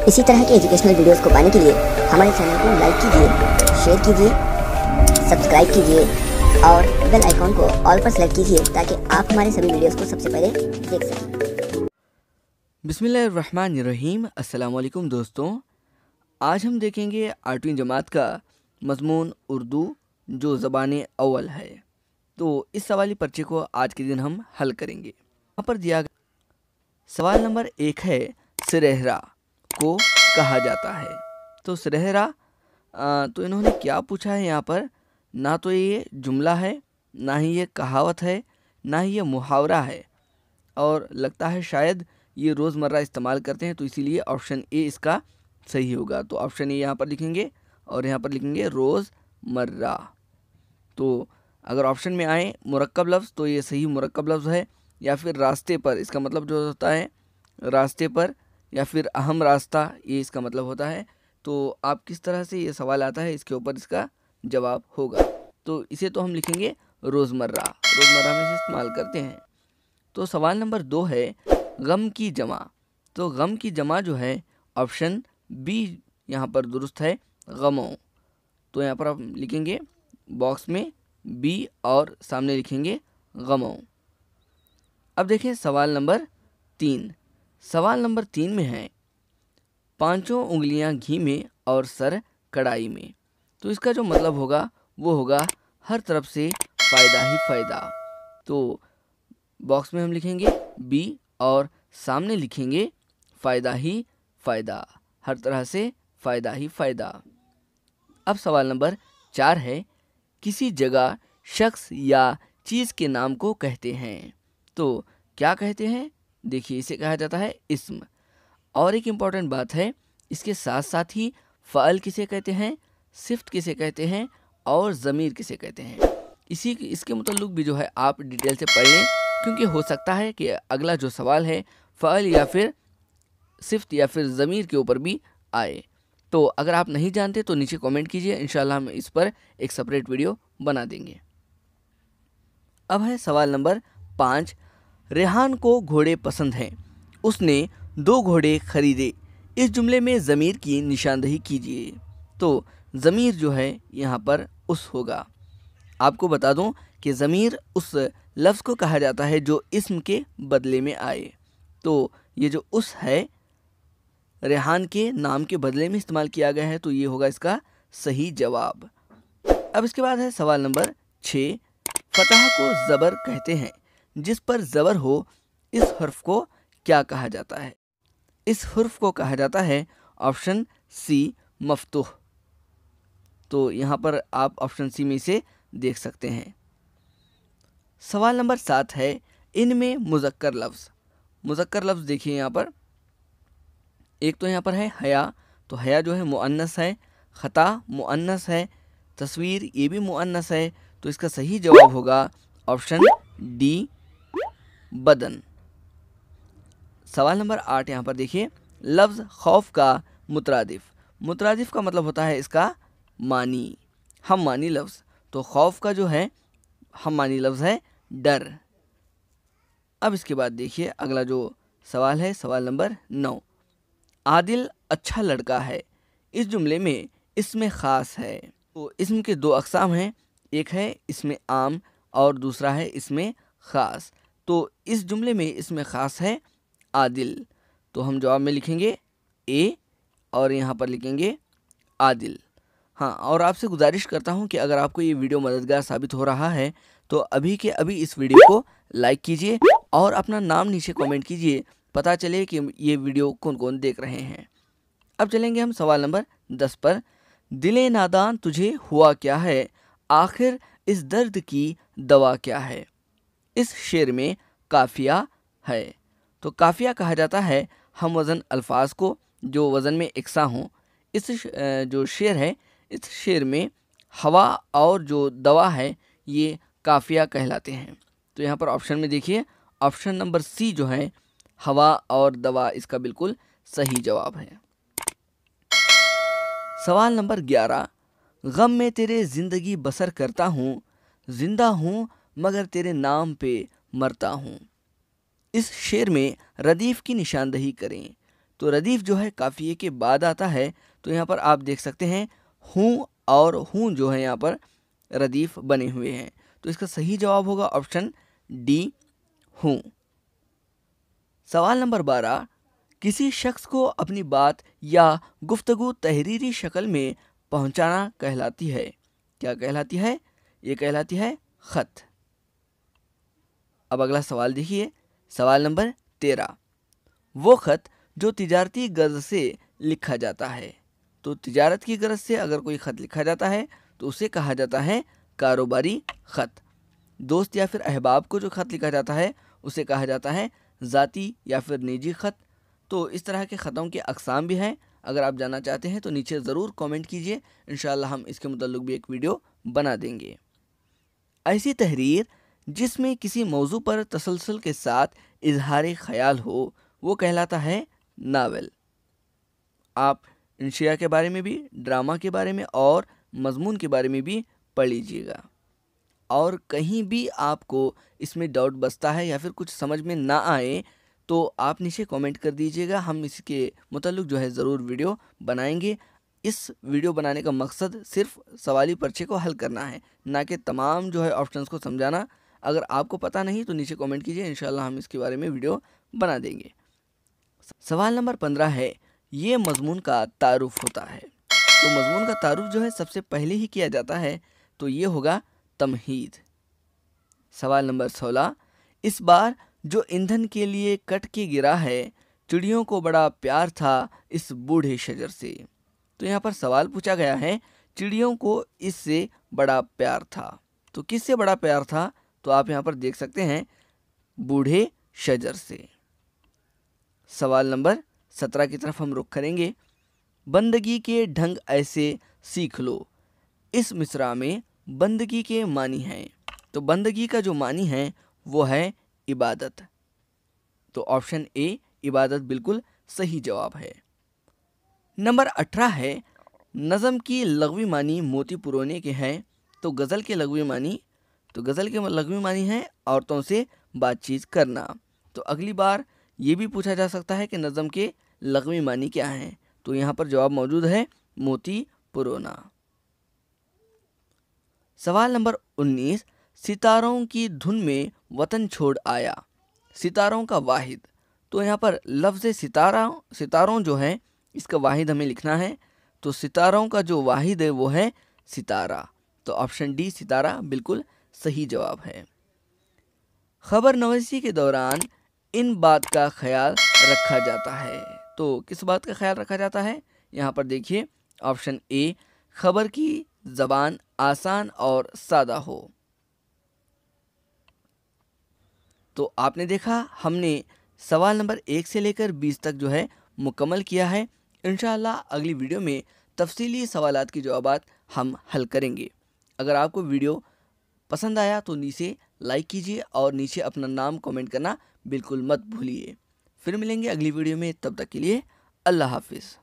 इसी तरह के एजुकेशनल वीडियोस को पाने के लिए हमारे चैनल को लाइक कीजिए, शेयर कीजिए, सब्सक्राइब कीजिए और बेल आइकॉन को ऑल पर सेलेक्ट कीजिए ताकि आप हमारे सभी वीडियोस को सबसे पहले देख सकें। बिस्मिल्लाहिर्रहमानिर्रहीम। अस्सलाम वालेकुम दोस्तों, आज हम देखेंगे 8वीं जमात का मज़मून उर्दू जो ज़बान अव्वल है। तो इस सवाली पर्चे को आज के दिन हम हल करेंगे। यहाँ पर दिया गया सवाल नंबर 1 है, सिरहरा को कहा जाता है। तो सिरहरा तो इन्होंने क्या पूछा है यहाँ पर, ना तो ये जुमला है, ना ही ये कहावत है, ना ही ये मुहावरा है, और लगता है शायद ये रोज़मर्रा इस्तेमाल करते हैं, तो इसीलिए ऑप्शन ए इसका सही होगा। तो ऑप्शन ए यहाँ पर लिखेंगे और यहाँ पर लिखेंगे रोज़मर्रा। तो अगर ऑप्शन में आए मुरक्कब लफ्ज़ तो ये सही मुरक्कब लफ्ज़ है, या फिर रास्ते पर, इसका मतलब जो होता है रास्ते पर, या फिर अहम रास्ता, ये इसका मतलब होता है। तो आप किस तरह से ये सवाल आता है इसके ऊपर इसका जवाब होगा। तो इसे तो हम लिखेंगे रोज़मर्रा, रोज़मर्रा में से इस्तेमाल करते हैं। तो सवाल नंबर 2 है, गम की जमा। तो गम की जमा जो है ऑप्शन बी यहाँ पर दुरुस्त है, गमों। तो यहाँ पर आप लिखेंगे बॉक्स में बी और सामने लिखेंगे गमों। अब देखें सवाल नंबर 3। सवाल नंबर 3 में है, पांचों उंगलियां घी में और सर कढ़ाई में। तो इसका जो मतलब होगा वो होगा हर तरफ से फ़ायदा ही फ़ायदा। तो बॉक्स में हम लिखेंगे बी और सामने लिखेंगे फ़ायदा ही फ़ायदा, हर तरह से फ़ायदा ही फ़ायदा। अब सवाल नंबर 4 है, किसी जगह शख्स या चीज़ के नाम को कहते हैं। तो क्या कहते हैं, देखिए इसे कहा जाता है इस्म। और एक इम्पॉर्टेंट बात है, इसके साथ साथ ही फ़ाइल किसे कहते हैं, सिफ़्त किसे कहते हैं और ज़मीर किसे कहते हैं। इसके मुताल्लिक़ भी जो है आप डिटेल से पढ़ लें, क्योंकि हो सकता है कि अगला जो सवाल है फ़ाइल या फिर सिफ़्त या फिर ज़मीर के ऊपर भी आए। तो अगर आप नहीं जानते तो नीचे कमेंट कीजिए, इंशाल्लाह हम इस पर एक सेपरेट वीडियो बना देंगे। अब है सवाल नंबर 5, रेहान को घोड़े पसंद हैं, उसने 2 घोड़े खरीदे। इस जुमले में ज़मीर की निशानदही कीजिए। तो ज़मीर जो है यहाँ पर उस होगा। आपको बता दूं कि ज़मीर उस लफ्ज़ को कहा जाता है जो इस्म के बदले में आए। तो ये जो उस है रेहान के नाम के बदले में इस्तेमाल किया गया है, तो ये होगा इसका सही जवाब। अब इसके बाद है सवाल नंबर 6, फतह को ज़बर कहते हैं, जिस पर ज़बर हो इस हर्फ को क्या कहा जाता है। इस हर्फ को कहा जाता है ऑप्शन सी मफ्तूह। तो यहाँ पर आप ऑप्शन सी में से देख सकते हैं। सवाल नंबर 7 है, इनमें मुज़क्कर लफ्ज़। मुज़क्कर लफ्ज़ देखिए यहाँ पर, एक तो यहाँ पर है हया, तो हया जो है मुअन्नस है, ख़ता मुअन्नस है, तस्वीर ये भी मुअन्नस है। तो इसका सही जवाब होगा ऑप्शन डी बदन। सवाल नंबर 8 यहाँ पर देखिए, लफ्ज़ खौफ का मुतरादिफ। मुतरादिफ का मतलब होता है इसका मानी, हम मानी लफ्ज़। तो खौफ का जो है हम मानी लफ्ज़ है डर। अब इसके बाद देखिए अगला जो सवाल है, सवाल नंबर 9, आदिल अच्छा लड़का है, इस जुमले में इसमें ख़ास है। तो इसम के 2 अक़साम हैं, एक है इसमें आम और दूसरा है इसमें ख़ास। तो इस जुमले में इसमें ख़ास है आदिल। तो हम जवाब में लिखेंगे ए और यहाँ पर लिखेंगे आदिल। हाँ, और आपसे गुजारिश करता हूँ कि अगर आपको ये वीडियो मददगार साबित हो रहा है तो अभी के अभी इस वीडियो को लाइक कीजिए और अपना नाम नीचे कमेंट कीजिए, पता चले कि ये वीडियो कौन कौन देख रहे हैं। अब चलेंगे हम सवाल नंबर 10 पर, दिले नादान तुझे हुआ क्या है, आखिर इस दर्द की दवा क्या है। इस शेर में काफिया है। तो काफिया कहा जाता है हम वज़न अल्फाज को जो वज़न में एकसा हों। इस जो शेर है, इस शेर में हवा और जो दवा है ये काफिया कहलाते हैं। तो यहाँ पर ऑप्शन में देखिए, ऑप्शन नंबर सी जो है हवा और दवा, इसका बिल्कुल सही जवाब है। सवाल नंबर 11, गम में तेरे ज़िंदगी बसर करता हूँ, ज़िंदा हूँ मगर तेरे नाम पे मरता हूँ। इस शेर में रदीफ़ की निशानदही करें। تو ردیف جو ہے قافیے کے بعد آتا ہے، تو یہاں پر آپ دیکھ سکتے ہیں ہوں اور ہوں جو ہے یہاں پر ردیف بنے ہوئے ہیں، تو اس کا صحیح جواب ہوگا آپشن ڈی ہوں۔ سوال نمبر 12، کسی شخص کو اپنی بات یا گفتگو تحریری شکل میں پہنچانا کہلاتی ہے، کیا کہلاتی ہے؟ یہ کہلاتی ہے خط۔ اب اگلا سوال دیکھیے، سوال نمبر 13، وہ خط جو تجارتی غرض سے لکھا جاتا ہے، تو تجارت کی غرض سے اگر کوئی خط لکھا جاتا ہے تو اسے کہا جاتا ہے کاروباری خط۔ دوست یا پھر احباب کو جو خط لکھا جاتا ہے اسے کہا جاتا ہے ذاتی یا پھر نجی خط۔ تو اس طرح کے خطوں کے اقسام بھی ہیں، اگر آپ جاننا چاہتے ہیں تو نیچے ضرور کامنٹ کیجئے، انشاءاللہ ہم اس کے متعلق بھی ایک ویڈیو بنا دیں گے۔ ایسی تحریر جس میں کسی موضوع پر تسلسل کے ساتھ اظہار خیال ہو وہ کہلاتا ہے ناول۔ آپ انشیاء کے بارے میں بھی، ڈرامہ کے بارے میں اور مضمون کے بارے میں بھی پڑھ لیجیے گا، اور کہیں بھی آپ کو اس میں ڈاؤٹ بستا ہے یا پھر کچھ سمجھ میں نہ آئے تو آپ نیچے کامنٹ کر دیجیے گا، ہم اس کے متعلق جو ہے ضرور ویڈیو بنائیں گے۔ اس ویڈیو بنانے کا مقصد صرف سوالی پرچے کو حل کرنا ہے، نہ کہ تمام جو ہے آپشنز کو سمجھانا۔ اگر آپ کو پتہ نہیں تو نیچے کامنٹ کیجیے، انشاءاللہ ہم اس کے بارے میں ویڈیو بنا دیں گے۔ سوال نمبر 15 ہے، یہ مضمون کا تعارف ہوتا ہے، تو مضمون کا تعارف جو ہے سب سے پہلے ہی کیا جاتا ہے، تو یہ ہوگا تمہید۔ سوال نمبر 16، اس بار جو ایندھن کے لیے کٹ کے گرا ہے، چڑیوں کو بڑا پیار تھا اس بوڑھے شجر سے۔ تو یہاں پر سوال پوچھا گیا ہے چڑیوں کو اس سے بڑا پیار تھا، تو کس سے بڑا پیار تھا؟ تو آپ یہاں پر دیکھ سکتے ہیں بوڑھے شجر سے۔ سوال نمبر 17 کی طرف ہم رخ کریں گے، بندگی کے ڈھنگ ایسے سیکھ لو، اس مصرع میں بندگی کے معنی ہیں، تو بندگی کا جو معنی ہے وہ ہے عبادت، تو آپشن اے عبادت بالکل صحیح جواب ہے۔ نمبر 18 ہے، نظم کی لغوی معنی موتی پرونے کے ہیں، تو غزل کے لغوی معنی ہیں عورتوں سے بات چیت کرنا۔ تو اگلی بار یہ بھی پوچھا جا سکتا ہے کہ نظم کے لغوی معنی کیا ہیں، تو یہاں پر جواب موجود ہے موتی پرونا۔ سوال نمبر 19، ستاروں کی دھن میں وطن چھوڑ آیا، ستاروں کا واحد، تو یہاں پر لفظ ستاروں جو ہے اس کا واحد ہمیں لکھنا ہے، تو ستاروں کا جو واحد ہے وہ ہے ستارہ، تو آپشن ڈی ستارہ بالکل صحیح جواب ہے۔ خبر نویسی کے دوران ان بات کا خیال رکھا جاتا ہے، تو کس بات کا خیال رکھا جاتا ہے؟ یہاں پر دیکھیے آپشن اے، خبر کی زبان آسان اور سادہ ہو۔ تو آپ نے دیکھا ہم نے سوال نمبر 1 سے لے کر 20 تک جو ہے مکمل کیا ہے، انشاءاللہ اگلی ویڈیو میں تفصیلی سوالات کی جوابات ہم حل کریں گے۔ اگر آپ کو ویڈیو پسند آیا تو نیچے لائک کیجیے اور نیچے اپنا نام کامنٹ کرنا بالکل مت بھولیے۔ پھر ملیں گے اگلی ویڈیو میں، تب تک کے لیے اللہ حافظ۔